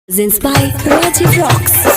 Presents by Rajiv Rocks.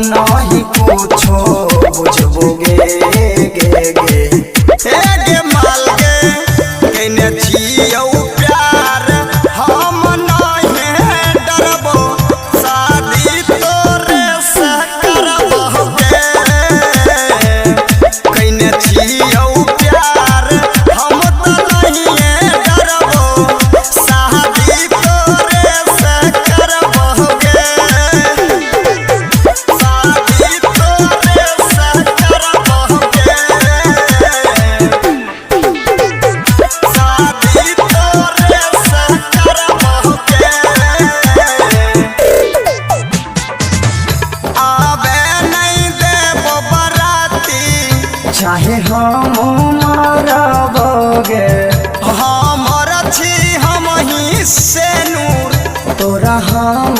नहीं पूछो बुझबोगे गे माल गे कने जियो प्यार हम नहीं डरबो शादी तोरे से करबोगे कने जियो प्यार हम तो नहीं डरबो शादी तोरे से करबोगे चाहे हम मरबोगे हमर छी हम ही से नूर तोरा हम